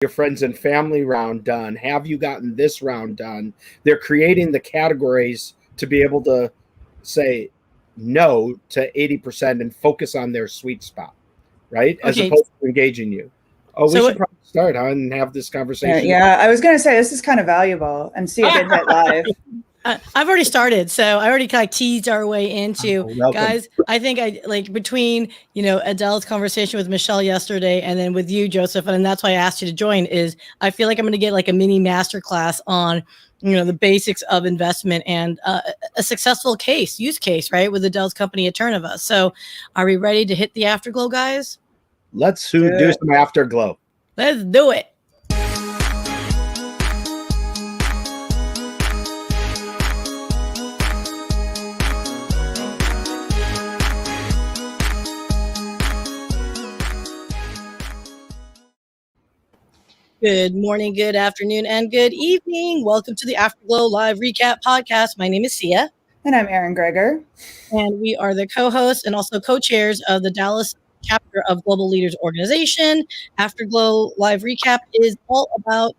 your friends and family round done? Have you gotten this round done? They're creating the categories to be able to say no to 80% and focus on their sweet spot, right? As Okay. opposed to engaging you. Oh, we So should probably start, huh, and have this conversation. Yeah, I was going to say this is kind of valuable, and see it did hit live. I've already started, so I already kind of teased our way into guys. I think between Adelle's conversation with Michelle yesterday, and then with you, Joseph, and that's why I asked you to join. Is I feel like I'm going to get like a mini masterclass on the basics of investment and a successful use case, right, with Adelle's company Eterneva. So, are we ready to hit the afterglow, guys? Let's do some afterglow. Let's do it. Good morning, good afternoon, and good evening. Welcome to the Afterglow Live Recap Podcast. My name is Sia. And I'm Erin Greger. And we are the co-hosts and also co-chairs of the Dallas chapter of Global Leaders Organization. Afterglow Live Recap is all about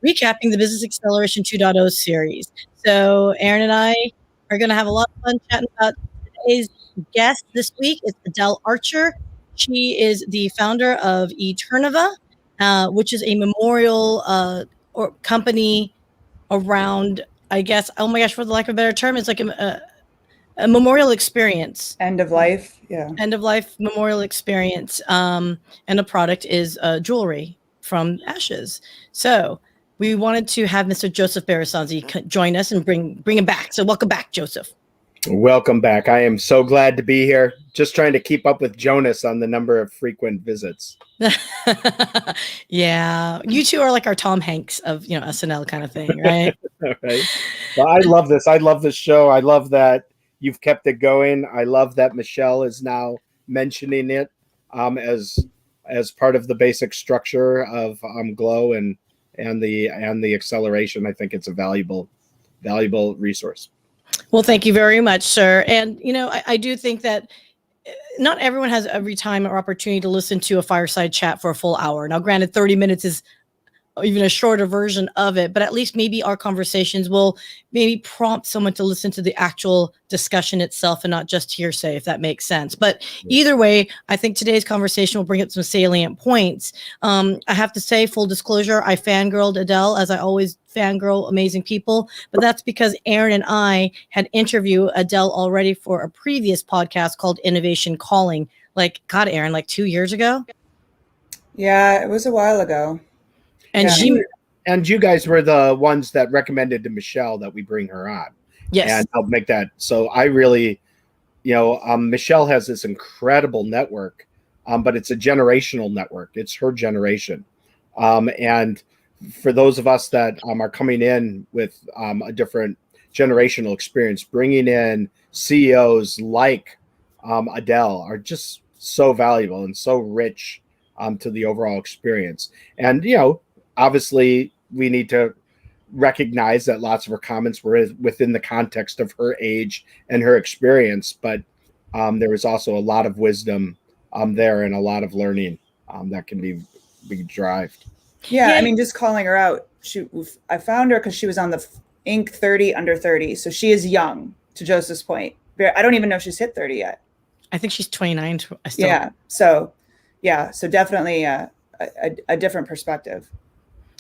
recapping the Business Acceleration 2.0 series. So Erin and I are going to have a lot of fun chatting about today's guest this week. It's Adelle Archer. She is the founder of Eterneva, which is a memorial or company around, I guess, oh my gosh, for the lack of a better term, it's like a memorial experience. End of life, yeah. End of life memorial experience. And the product is jewelry from ashes. So we wanted to have Mr. Joseph Barisonzi join us and bring him back. So welcome back, Joseph. Welcome back. I am so glad to be here. Just trying to keep up with Jonas on the number of frequent visits. Yeah. You two are like our Tom Hanks of, SNL kind of thing, right? Right. Well, I love this. I love this show. I love that you've kept it going. I love that Michelle is now mentioning it as part of the basic structure of GLO and the acceleration. I think it's a valuable resource. Well, thank you very much, sir. And, I do think that not everyone has every time or opportunity to listen to a fireside chat for a full hour. Now, granted, 30 minutes is even a shorter version of it, but at least maybe our conversations will maybe prompt someone to listen to the actual discussion itself and not just hearsay, if that makes sense. But either way, I think today's conversation will bring up some salient points. I have to say, full disclosure, I fangirled Adelle, as I always fangirl amazing people, but that's because Erin and I had interviewed Adelle already for a previous podcast called Innovation Calling. Erin, 2 years ago? Yeah, it was a while ago. And you guys were the ones that recommended to Michelle that we bring her on. Yes. And help make that. So I really, Michelle has this incredible network, but it's a generational network. It's her generation. And for those of us that are coming in with a different generational experience, bringing in CEOs like Adelle are just so valuable and so rich to the overall experience. And, obviously, we need to recognize that lots of her comments were within the context of her age and her experience, but there was also a lot of wisdom there and a lot of learning that can be derived. Yeah, I mean, just calling her out. I found her because she was on the Inc. 30 under 30, so she is young. To Joseph's point, I don't even know if she's hit 30 yet. I think she's 29. Yeah, so definitely a different perspective.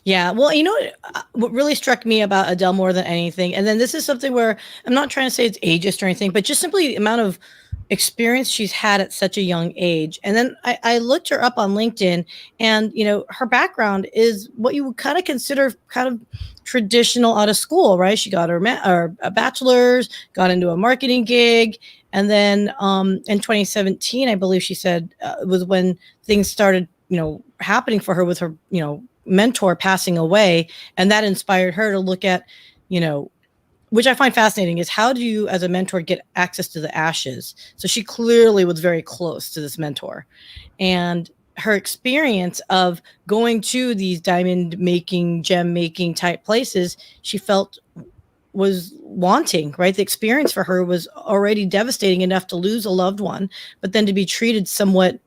Yeah. Well, what really struck me about Adelle more than anything, and then this is something where I'm not trying to say it's ageist or anything, but just simply the amount of experience she's had at such a young age. And then I looked her up on LinkedIn, and, her background is what you would kind of consider kind of traditional out of school, right? She got her a bachelor's, got into a marketing gig. And then in 2017, I believe she said was when things started, happening for her with her, mentor passing away. And that inspired her to look at, which I find fascinating, is how do you as a mentor get access to the ashes? So she clearly was very close to this mentor, and her experience of going to these diamond making, gem making type places, she felt was wanting, right? The experience for her was already devastating enough to lose a loved one, but then to be treated somewhat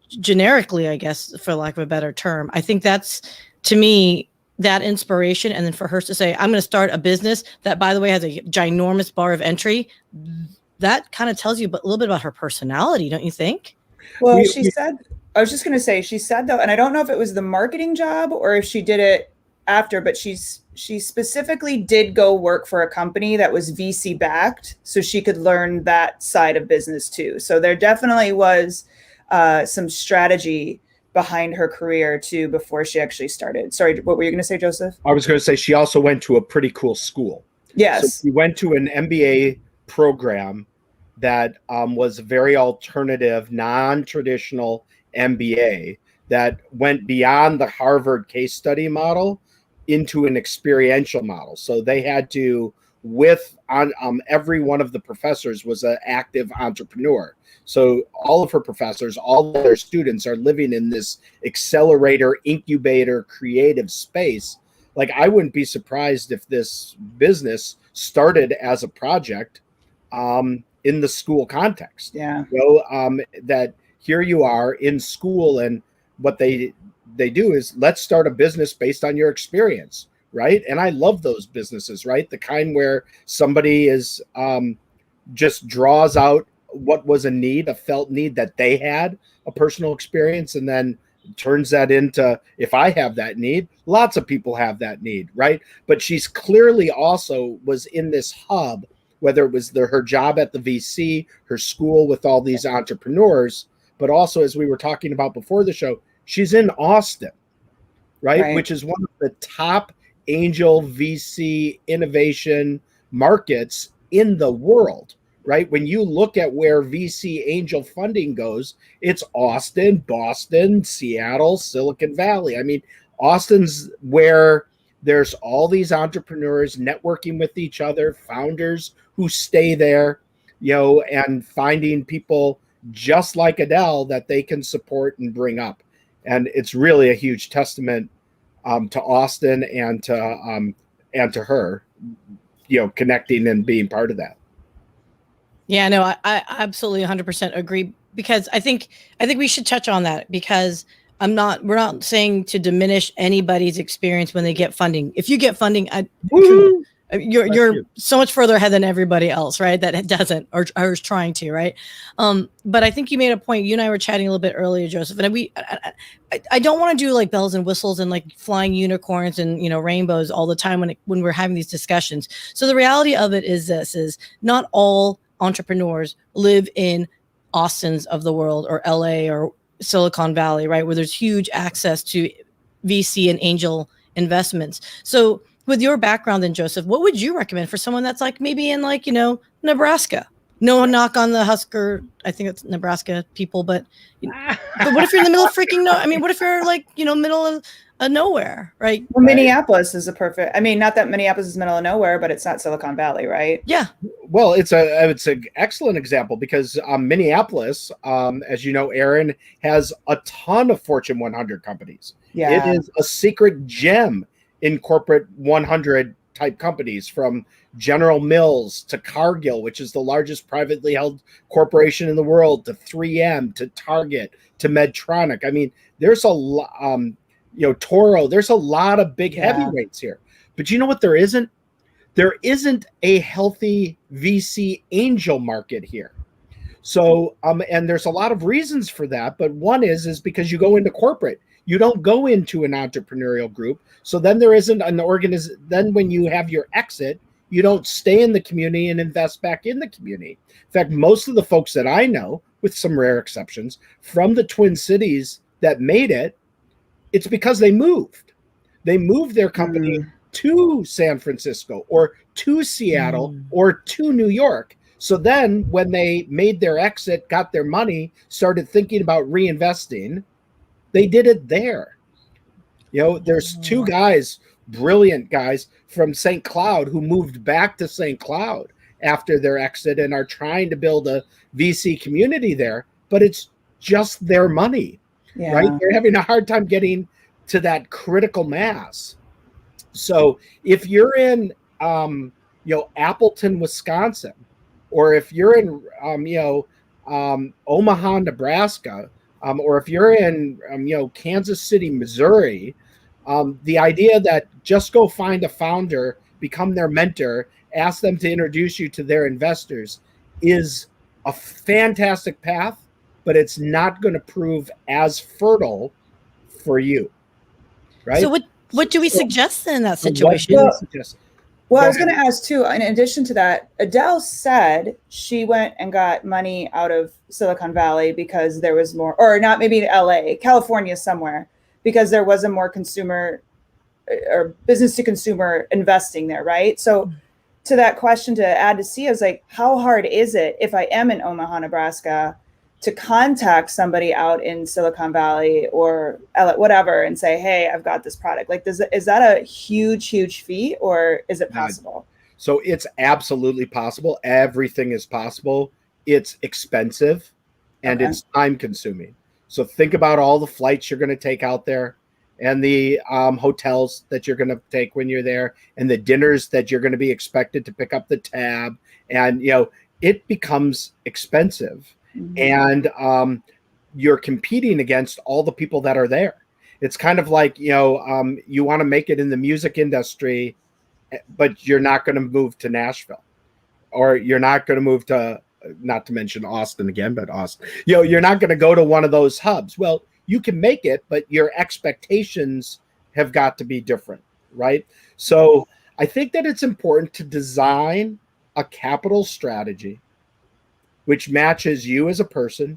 generically, I guess, for lack of a better term. I think that's, to me, that inspiration. And then for her to say, I'm going to start a business that, by the way, has a ginormous bar of entry. That kind of tells you a little bit about her personality, don't you think? Well, she said, I was just going to say, she said though, and I don't know if it was the marketing job or if she did it after, but she specifically did go work for a company that was VC backed so she could learn that side of business too. So there definitely was some strategy behind her career too before she actually started. Sorry, what were you going to say, Joseph? I was going to say she also went to a pretty cool school. Yes. So she went to an MBA program that was very alternative, non-traditional MBA that went beyond the Harvard case study model into an experiential model. So they had to, every one of the professors was an active entrepreneur. So all of her professors, all of their students are living in this accelerator, incubator, creative space. Like, I wouldn't be surprised if this business started as a project in the school context. Yeah. That here you are in school, and what they do is, let's start a business based on your experience, right? And I love those businesses, right? The kind where somebody is just draws out what was a need, a felt need that they had, a personal experience, and then turns that into, if I have that need, lots of people have that need, right? But she's clearly also was in this hub, whether it was her job at the VC, her school with all these entrepreneurs, but also, as we were talking about before the show, she's in Austin, right? Which is one of the top angel VC innovation markets in the world, right? When you look at where VC angel funding goes, it's Austin, Boston, Seattle, Silicon Valley. I mean, Austin's where there's all these entrepreneurs networking with each other, founders who stay there, and finding people just like Adelle that they can support and bring up. And it's really a huge testament to Austin and to her, connecting and being part of that. Yeah, no, I absolutely 100% agree, because I think we should touch on that, because we're not saying to diminish anybody's experience when they get funding. If you get funding, you're so much further ahead than everybody else, right? That doesn't or is trying to, right? But I think you made a point. You and I were chatting a little bit earlier, Joseph, and I don't want to do like bells and whistles and like flying unicorns and rainbows all the time when we're having these discussions. So the reality of it is not all entrepreneurs live in Austins of the world or LA or Silicon Valley, right? Where there's huge access to VC and angel investments. So with your background then, Joseph, what would you recommend for someone that's like maybe in like, Nebraska? No knock on the Husker, I think it's Nebraska people, but what if you're in the middle of what if you're like, middle of nowhere, right? Well, Minneapolis is not that Minneapolis is middle of nowhere, but it's not Silicon Valley, right? Yeah. Well, it's an excellent example, because Minneapolis, as you know, Aaron, has a ton of Fortune 100 companies. Yeah. It is a secret gem in corporate 100 type companies, from General Mills to Cargill, which is the largest privately held corporation in the world, to 3M, to Target, to Medtronic. I mean, there's a lot, Toro, there's a lot of big heavyweights here. But you know what there isn't? There isn't a healthy VC angel market here. So, and there's a lot of reasons for that, but one is because you go into corporate. You don't go into an entrepreneurial group. So then there isn't an then when you have your exit, you don't stay in the community and invest back in the community. In fact, most of the folks that I know, with some rare exceptions, from the Twin Cities that made it, it's because they moved. They moved their company to San Francisco or to Seattle or to New York. So then when they made their exit, got their money, started thinking about reinvesting, they did it there. There's two guys, brilliant guys from St. Cloud, who moved back to St. Cloud after their exit and are trying to build a VC community there, but it's just their money, right? They're having a hard time getting to that critical mass. So if you're in, Appleton, Wisconsin, or if you're in, Omaha, Nebraska, or if you're in, Kansas City, Missouri, the idea that just go find a founder, become their mentor, ask them to introduce you to their investors is a fantastic path, but it's not going to prove as fertile for you, right? So what do we suggest in that So what situation? do you suggest? Well, I Go was going to ask too, in addition to that, Adele said she went and got money out of Silicon Valley because there was more, or not, maybe LA, California somewhere, because there was a more consumer or business to consumer investing there, right? So to that question, to add to see, is like, how hard is it if I am in Omaha, Nebraska, to contact somebody out in Silicon Valley or whatever and say, hey, I've got this product? Like, is that a huge feat, or is it possible? So it's absolutely possible. Everything is possible. It's expensive and Okay. it's time consuming. So think about all the flights you're going to take out there and the hotels that you're going to take when you're there and the dinners that you're going to be expected to pick up the tab. And, it becomes expensive. And you're competing against all the people that are there. It's kind of like, you want to make it in the music industry, but you're not going to move to Nashville, or you're not going to move to, not to mention Austin again, but Austin, you're not going to go to one of those hubs. Well, you can make it, but your expectations have got to be different, right? So I think that it's important to design a capital strategy which matches you as a person,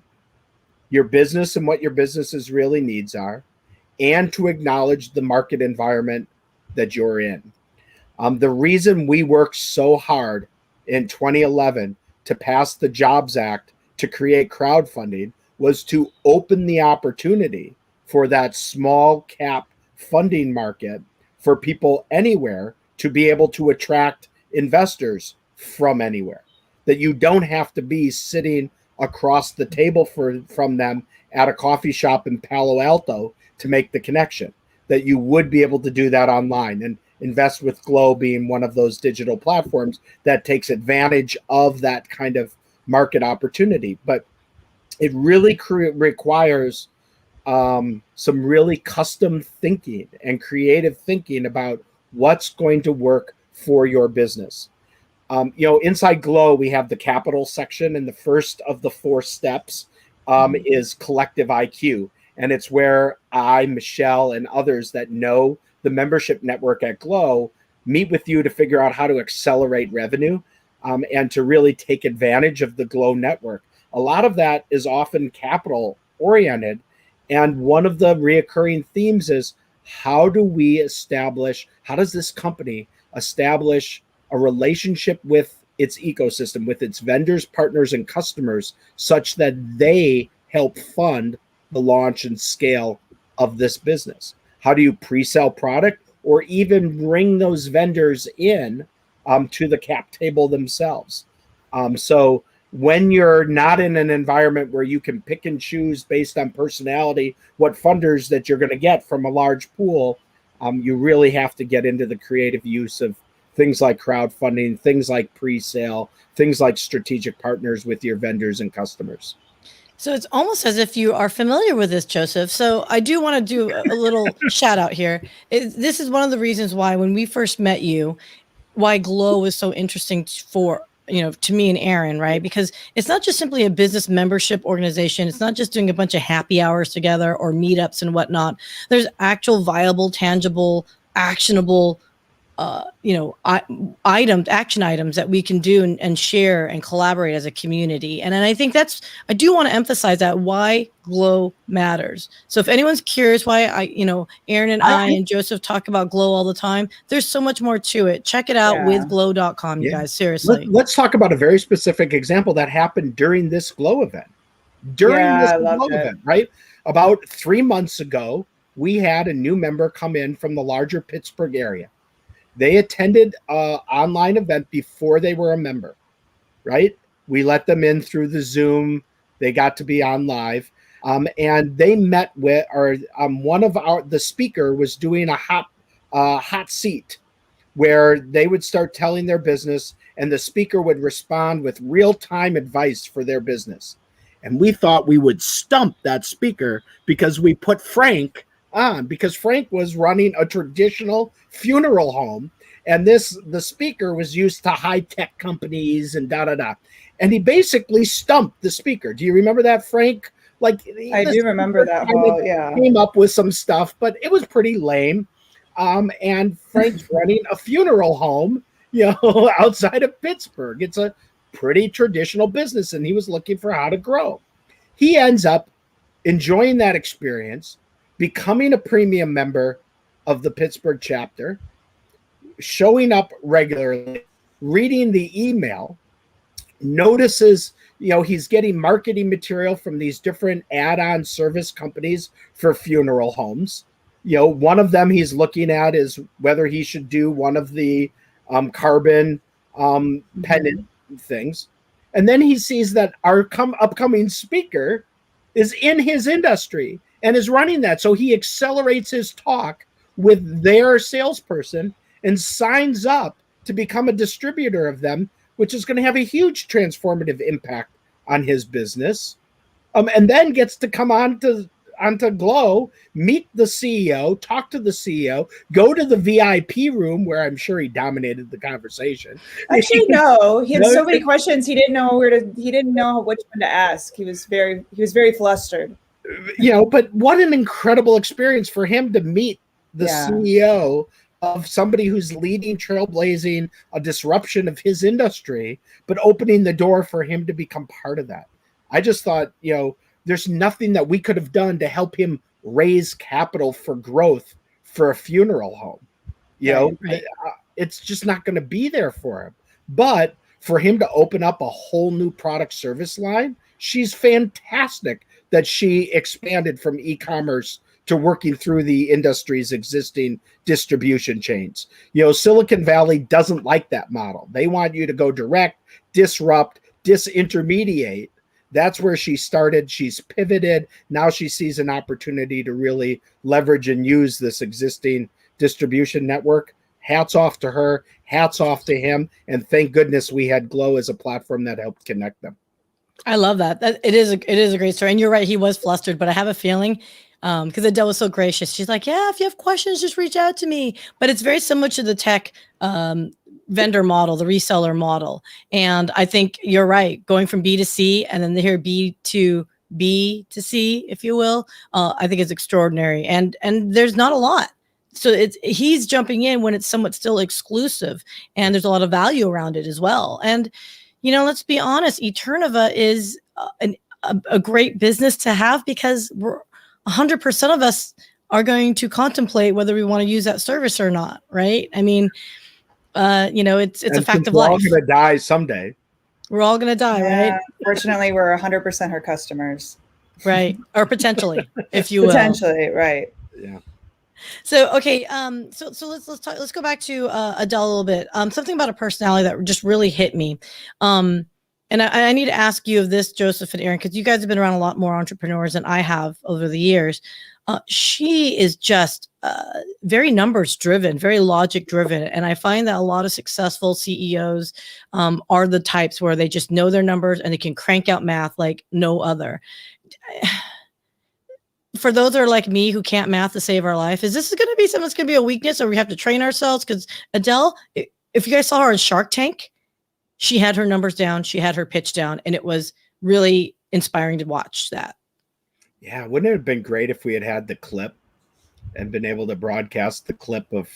your business and what your business's really needs are, and to acknowledge the market environment that you're in. The reason we worked so hard in 2011 to pass the Jobs Act to create crowdfunding was to open the opportunity for that small cap funding market for people anywhere to be able to attract investors from anywhere. That you don't have to be sitting across the table from them at a coffee shop in Palo Alto to make the connection. That you would be able to do that online, and Invest with GLO being one of those digital platforms that takes advantage of that kind of market opportunity. But it really requires some really custom thinking and creative thinking about what's going to work for your business. Inside GLO, we have the capital section, and the first of the 4 steps is collective IQ. And it's where I, Michelle, and others that know the membership network at GLO meet with you to figure out how to accelerate revenue and to really take advantage of the GLO network. A lot of that is often capital oriented. And one of the reoccurring themes is how does this company establish a relationship with its ecosystem, with its vendors, partners, and customers, such that they help fund the launch and scale of this business? How do you pre-sell product or even bring those vendors in to the cap table themselves? So when you're not in an environment where you can pick and choose based on personality what funders that you're going to get from a large pool, you really have to get into the creative use of things like crowdfunding, things like pre-sale, things like strategic partners with your vendors and customers. So it's almost as if you are familiar with this, Joseph. So I do want to do a little shout out here. This is one of the reasons why when we first met you, why GLO was so interesting for, to me and Aaron, right? Because it's not just simply a business membership organization. It's not just doing a bunch of happy hours together or meetups and whatnot. There's actual viable, tangible, actionable action items that we can do and share and collaborate as a community. And I think I do want to emphasize that why GLO matters. So if anyone's curious why Aaron and I and Joseph talk about GLO all the time, there's so much more to it. Check it out with GLO.com, you guys, seriously. Let's talk about a very specific example that happened during this GLO event. Right? About 3 months ago, we had a new member come in from the larger Pittsburgh area. They attended an online event before they were a member, right? We let them in through the Zoom. They got to be on live. And they met with, the speaker was doing a hot seat where they would start telling their business and the speaker would respond with real-time advice for their business. And we thought we would stump that speaker because we put Frank on, because Frank was running a traditional funeral home. And the speaker was used to high-tech companies and da-da-da. And he basically stumped the speaker. Do you remember that, Frank? Like, I do remember that whole, yeah. Came up with some stuff, but it was pretty lame. And Frank's running a funeral home, outside of Pittsburgh. It's a pretty traditional business, and he was looking for how to grow. He ends up enjoying that experience, becoming a premium member of the Pittsburgh chapter, showing up regularly, reading the email, notices, he's getting marketing material from these different add-on service companies for funeral homes. One of them he's looking at is whether he should do one of the carbon pennant things. And then he sees that our upcoming speaker is in his industry and is running that. So he accelerates his talk with their salesperson and signs up to become a distributor of them, which is going to have a huge transformative impact on his business. And then gets to come onto GLO, meet the CEO, talk to the CEO, go to the VIP room where I'm sure he dominated the conversation. Actually, no, he had so many questions. He didn't know which one to ask. He was very flustered. But what an incredible experience for him to meet the CEO of somebody who's leading, trailblazing a disruption of his industry, but opening the door for him to become part of that. I just thought, there's nothing that we could have done to help him raise capital for growth for a funeral home. Right. It's just not going to be there for him. But for him to open up a whole new product service line, she's fantastic that she expanded from e-commerce to working through the industry's existing distribution chains. Silicon Valley doesn't like that model. They want you to go direct, disrupt, disintermediate. That's where she started. She's pivoted. Now she sees an opportunity to really leverage and use this existing distribution network. Hats off to her. Hats off to him. And thank goodness we had GLO as a platform that helped connect them. I love that. It is a great story. And you're right. He was flustered, but I have a feeling because Adelle was so gracious. She's like, yeah, if you have questions, just reach out to me. But it's very similar to the tech vendor model, the reseller model. And I think you're right. Going from B to C and then here B to C, if you will, I think is extraordinary. And there's not a lot. So he's jumping in when it's somewhat still exclusive and there's a lot of value around it as well. And, let's be honest, Eterneva is a great business to have because 100% of us are going to contemplate whether we want to use that service or not. Right. I mean, it's a fact of life. We're all going to die someday. We're all going to die, right? Fortunately, we're 100% her customers. Right. Or potentially, if you will. Potentially, right. Yeah. So, okay. So let's go back to Adelle a little bit. Something about a personality that just really hit me. And I need to ask you of this, Joseph and Aaron, because you guys have been around a lot more entrepreneurs than I have over the years. She is just very numbers driven, very logic driven. And I find that a lot of successful CEOs are the types where they just know their numbers and they can crank out math like no other. For those that are like me who can't math to save our life, is this going to be something that's going to be a weakness or we have to train ourselves? Because Adelle, if you guys saw her on Shark Tank, she had her numbers down, she had her pitch down, and it was really inspiring to watch that. Yeah, wouldn't it have been great if we had the clip and been able to broadcast the clip of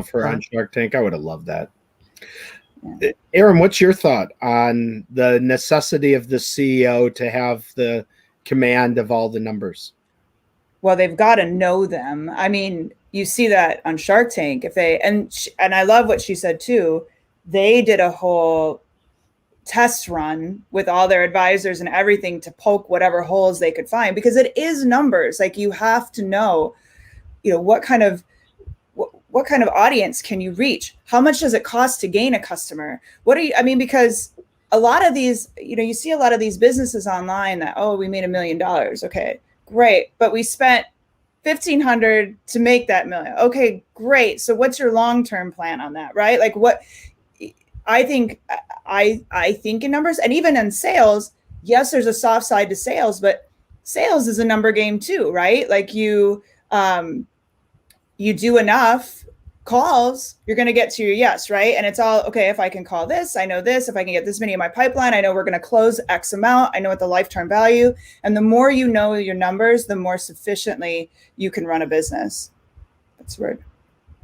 her on Shark Tank? I would have loved that. Yeah. Aaron, what's your thought on the necessity of the CEO to have the command of all the numbers? Well, they've got to know them. I mean, you see that on Shark Tank. And I love what she said too. They did a whole test run with all their advisors and everything to poke whatever holes they could find, because it is numbers. Like, you have to know, what kind of audience can you reach? How much does it cost to gain a customer? Because a lot of these, you see a lot of these businesses online that, we made $1 million. Okay, great. But we spent $1,500 to make that $1 million. Okay, great. So what's your long-term plan on that? Right? Like, what I think in numbers, and even in sales, yes, there's a soft side to sales, but sales is a number game too, right? Like you do enough calls, you're going to get to your yes, right? And it's all, okay, if I can call this, I know this, if I can get this many in my pipeline, I know we're going to close X amount, I know what the lifetime value. And the more you know your numbers, the more sufficiently you can run a business. That's the word.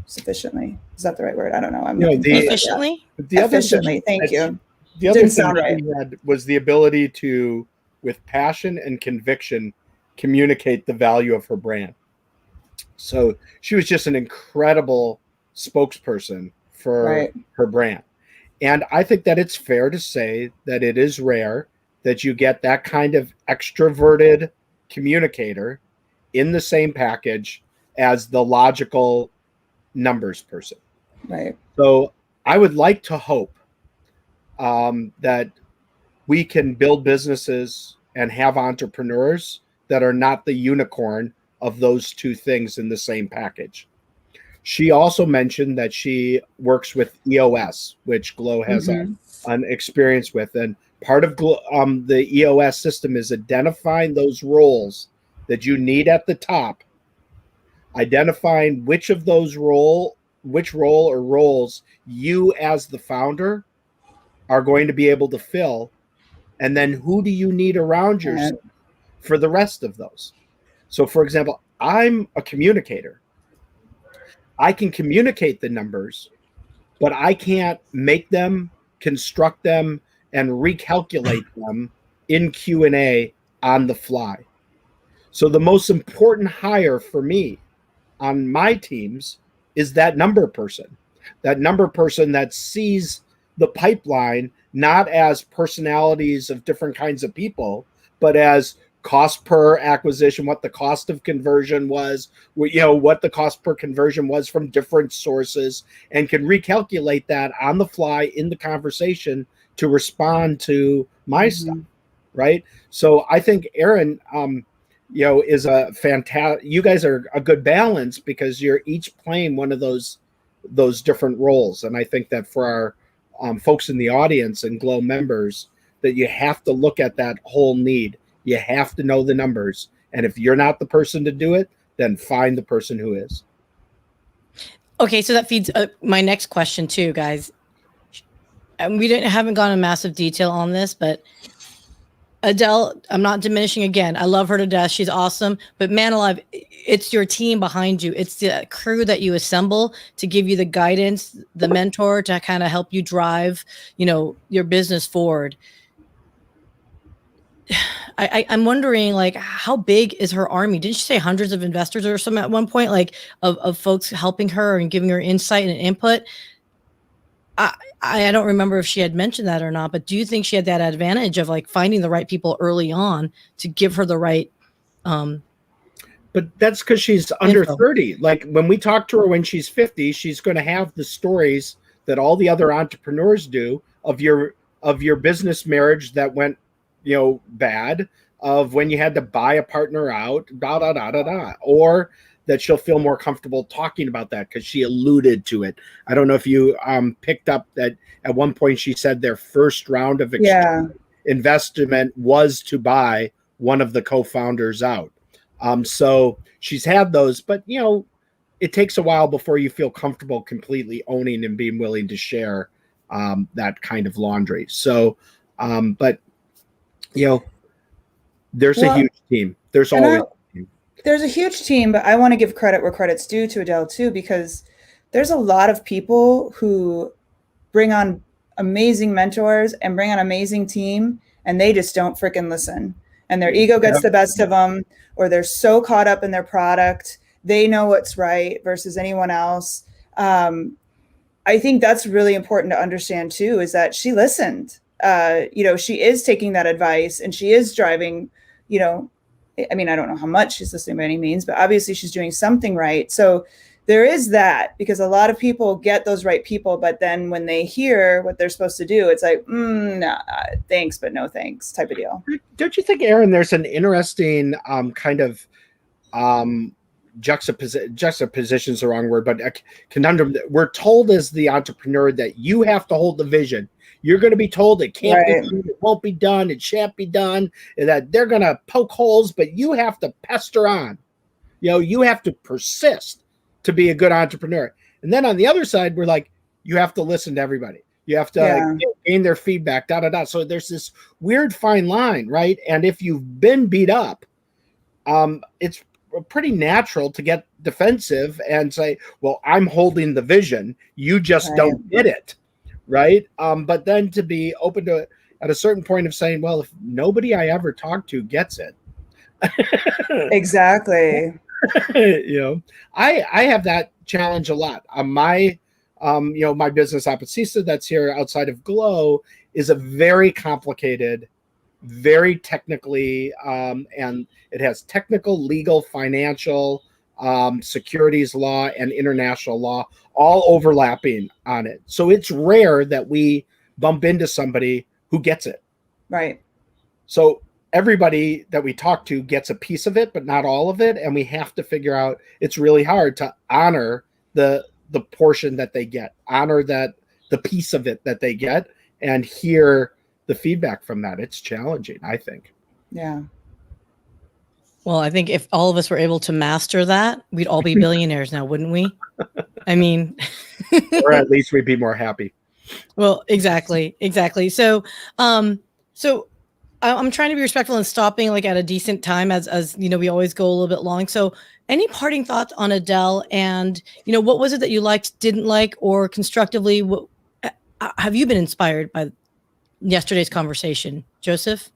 Sufficiently. Is that the right word? I don't know. Efficiently? Efficiently. Thank you. The other thing that we had was the ability to, with passion and conviction, communicate the value of her brand. So she was just an incredible spokesperson for her brand. And I think that it's fair to say that it is rare that you get that kind of extroverted communicator in the same package as the logical numbers person. Right. So I would like to hope that we can build businesses and have entrepreneurs that are not the unicorn of those two things in the same package. She also mentioned that she works with EOS, which GLO has an experience with. And part of the EOS system is identifying those roles that you need at the top, identifying which role or roles you as the founder are going to be able to fill, and then who do you need around yourself for the rest of those. So, for example, I'm a communicator. I can communicate the numbers, but I can't make them, construct them, and recalculate them in Q&A on the fly. So the most important hire for me on my teams is that number person that sees the pipeline not as personalities of different kinds of people, but as cost per acquisition, what the cost of conversion was, what the cost per conversion was from different sources, and can recalculate that on the fly in the conversation to respond to my stuff, right? So I think Erin, is a fantastic. You guys are a good balance because you're each playing one of those different roles, and I think that for our folks in the audience and GLO members, that you have to look at that whole need. You have to know the numbers. And if you're not the person to do it, then find the person who is. Okay, so that feeds my next question too, guys. And we haven't gone in massive detail on this, but Adelle, I'm not diminishing again. I love her to death. She's awesome. But man alive, it's your team behind you. It's the crew that you assemble to give you the guidance, the mentor to kind of help you drive, your business forward. I'm wondering, like, how big is her army? Didn't she say hundreds of investors or something at one point, like of folks helping her and giving her insight and input? I don't remember if she had mentioned that or not, but do you think she had that advantage of like finding the right people early on to give her the right? But that's because she's under 30. Like when we talk to her when she's 50, she's going to have the stories that all the other entrepreneurs do of your business marriage that went, bad, of when you had to buy a partner out, or that she'll feel more comfortable talking about that because she alluded to it. I don't know if you picked up that at one point she said their first round of investment was to buy one of the co-founders out. So she's had those, but it takes a while before you feel comfortable completely owning and being willing to share that kind of laundry. So, but there's a huge team. There's always. There's a huge team, but I want to give credit where credit's due to Adelle too, because there's a lot of people who bring on amazing mentors and bring on amazing team, and they just don't freaking listen. And their ego gets the best of them, or they're so caught up in their product. They know what's right versus anyone else. I think that's really important to understand too, is that she listened. She is taking that advice and she is driving, I mean, I don't know how much she's listening by any means, but obviously she's doing something right. So there is that, because a lot of people get those right people, but then when they hear what they're supposed to do, it's like, nah, thanks, but no thanks type of deal. Don't you think, Erin, there's an interesting kind of juxtaposition is the wrong word, but a conundrum. We're told as the entrepreneur that you have to hold the vision. You're going to be told it can't Right. be done, it won't be done, it shan't be done, and that they're going to poke holes, but you have to pester on. You have to persist to be a good entrepreneur. And then on the other side, we're like, you have to listen to everybody. You have to gain their feedback, So there's this weird fine line, right? And if you've been beat up, it's pretty natural to get defensive and say, well, I'm holding the vision. You just don't get it, right? But then to be open to it at a certain point of saying, well, if nobody I ever talk to gets it. Exactly. I have that challenge a lot. My business Apicista that's here outside of GLO is a very complicated, very technically, and it has technical, legal, financial, securities law, and international law all overlapping on it. So it's rare that we bump into somebody who gets it. Right. So everybody that we talk to gets a piece of it, but not all of it. And we have to figure out, it's really hard to honor the portion that they get, honor that the piece of it that they get, and hear the feedback from that. It's challenging, I think. Yeah. Well, I think if all of us were able to master that, we'd all be billionaires now, wouldn't we? I mean, or at least we'd be more happy. Well, exactly. So, I'm trying to be respectful and stopping like at a decent time as we always go a little bit long. So any parting thoughts on Adelle, and, what was it that you liked, didn't like, or constructively, have you been inspired by yesterday's conversation, Joseph?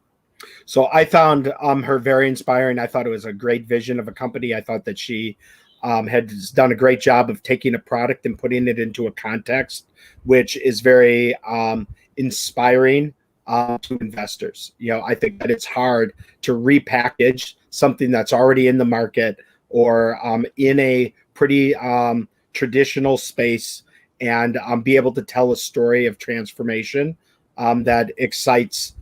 So I found her very inspiring. I thought it was a great vision of a company. I thought that she had done a great job of taking a product and putting it into a context, which is very inspiring to investors. I think that it's hard to repackage something that's already in the market or in a pretty traditional space and be able to tell a story of transformation that excites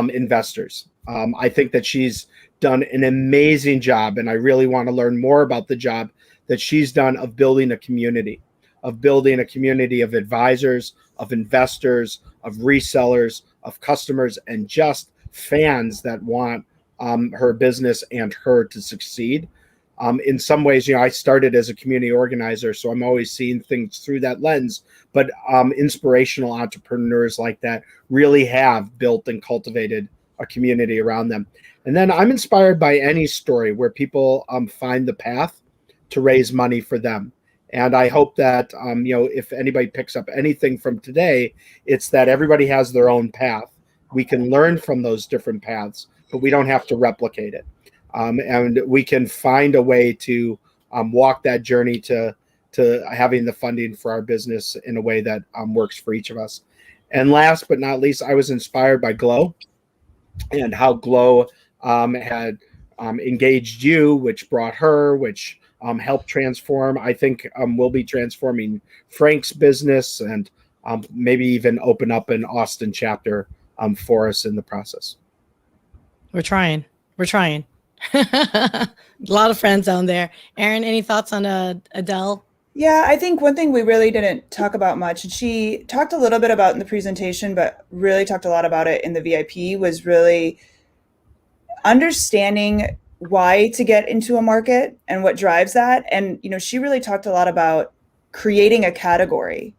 investors. I think that she's done an amazing job, and I really want to learn more about the job that she's done of building a community of advisors, of investors, of resellers, of customers, and just fans that want her business and her to succeed. In some ways, I started as a community organizer, so I'm always seeing things through that lens. But inspirational entrepreneurs like that really have built and cultivated a community around them. And then I'm inspired by any story where people find the path to raise money for them. And I hope that, if anybody picks up anything from today, it's that everybody has their own path. We can learn from those different paths, but we don't have to replicate it. And we can find a way to walk that journey to having the funding for our business in a way that works for each of us. And last but not least, I was inspired by GLO and how GLO had engaged you, which brought her, which helped transform. I think we'll be transforming Frank's business and maybe even open up an Austin chapter for us in the process. We're trying. A lot of friends down there. Aaron, any thoughts on Adelle? Yeah, I think one thing we really didn't talk about much, and she talked a little bit about in the presentation, but really talked a lot about it in the VIP, was really understanding why to get into a market and what drives that. And, she really talked a lot about creating a category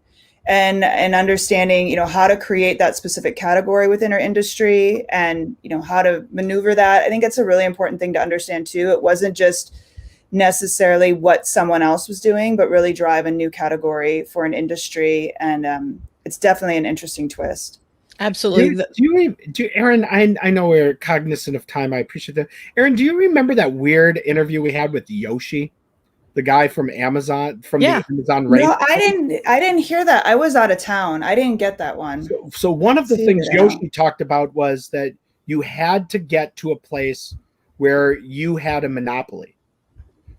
and understanding, how to create that specific category within our industry and, how to maneuver that. I think it's a really important thing to understand too. It wasn't just necessarily what someone else was doing, but really drive a new category for an industry. And it's definitely an interesting twist. Absolutely. Aaron, I know we're cognizant of time. I appreciate that. Aaron, do you remember that weird interview we had with Yoshi, the guy from Amazon, the Amazon race? No, I didn't hear that. I was out of town. I didn't get that one. So one of the things Yoshi talked about was that you had to get to a place where you had a monopoly,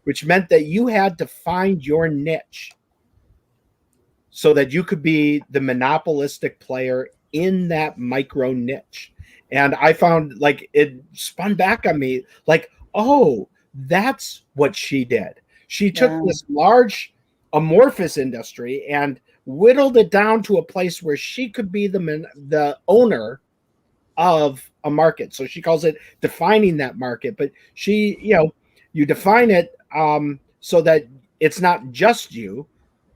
which meant that you had to find your niche so that you could be the monopolistic player in that micro niche. And I found like it spun back on me like, oh, that's what she did. She took this large amorphous industry and whittled it down to a place where she could be the owner of a market. So she calls it defining that market. But she, you define it so that it's not just you,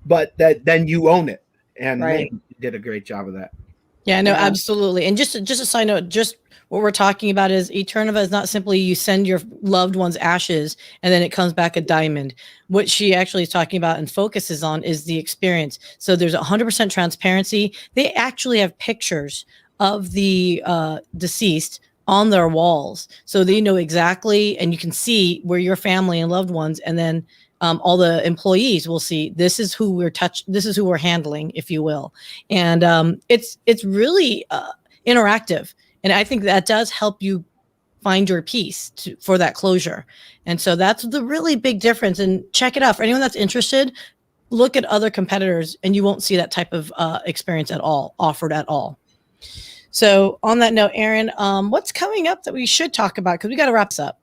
but that then you own it. And Right. man, you did a great job of that. Yeah, no, Yeah. absolutely. And just a side note, just what we're talking about is Eterneva is not simply you send your loved one's ashes and then it comes back a diamond. What she actually is talking about and focuses on is the experience. So there's 100% transparency. They actually have pictures of the deceased on their walls. So they know exactly, and you can see where your family and loved ones, and then all the employees will see this is who this is who we're handling, if you will. And it's really interactive. And I think that does help you find your piece for that closure. And so that's the really big difference. And check it out. For anyone that's interested, look at other competitors and you won't see that type of experience at all, offered at all. So on that note, Erin, what's coming up that we should talk about? Because we got to wrap this up.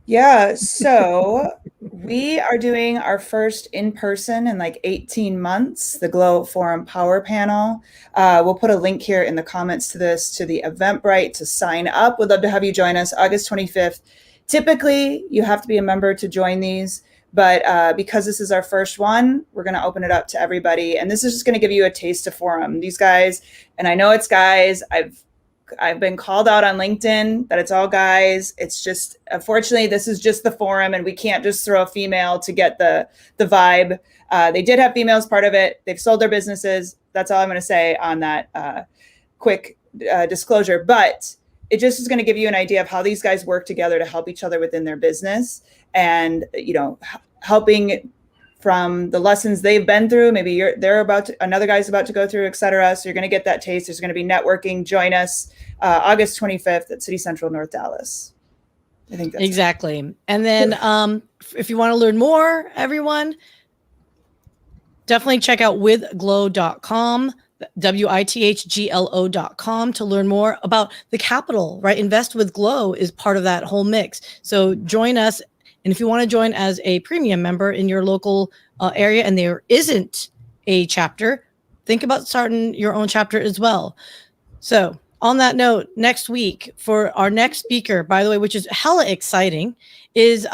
Yeah, so we are doing our first in-person in like 18 months, the GLO Forum Power Panel. We'll put a link here in the comments to this, to the Eventbrite to sign up. We'd love to have you join us August 25th. Typically, you have to be a member to join these, but because this is our first one, we're going to open it up to everybody. And this is just going to give you a taste of Forum. These guys, and I know it's guys, I've been called out on LinkedIn that it's all guys. It's just, unfortunately, this is just the forum and we can't just throw a female to get the vibe. They did have females part of it. They've sold their businesses. That's all I'm going to say on that quick disclosure. But it just is going to give you an idea of how these guys work together to help each other within their business and, helping from the lessons they've been through. Maybe another guy's about to go through, et cetera. So you're going to get that taste. There's going to be networking. Join us August 25th at City Central, North Dallas. I think that's exactly. It. And then if you want to learn more, everyone, definitely check out withglo.com, withglo.com to learn more about the capital, right? Invest with GLO is part of that whole mix. So join us. And if you want to join as a premium member in your local area and there isn't a chapter, think about starting your own chapter as well. So on that note, next week for our next speaker, by the way, which is hella exciting, is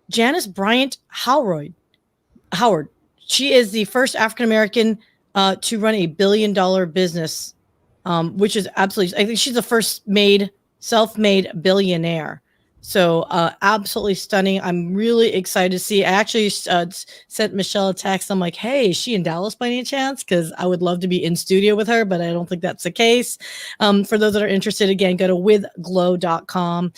Janice Bryant Howard. She is the first African-American to run a $1 billion business, which is absolutely, I think she's the first self-made billionaire. So absolutely stunning. I'm really excited to see. I actually sent Michelle a text. I'm like, hey, is she in Dallas by any chance? Because I would love to be in studio with her, but I don't think that's the case. For those that are interested, again, go to withglo.com.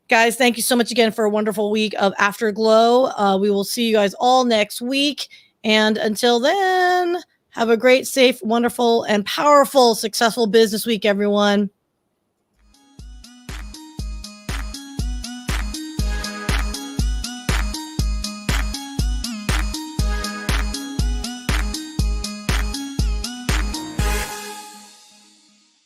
Guys, thank you so much again for a wonderful week of Afterglow. We will see you guys all next week. And until then, have a great, safe, wonderful, and powerful, successful business week, everyone.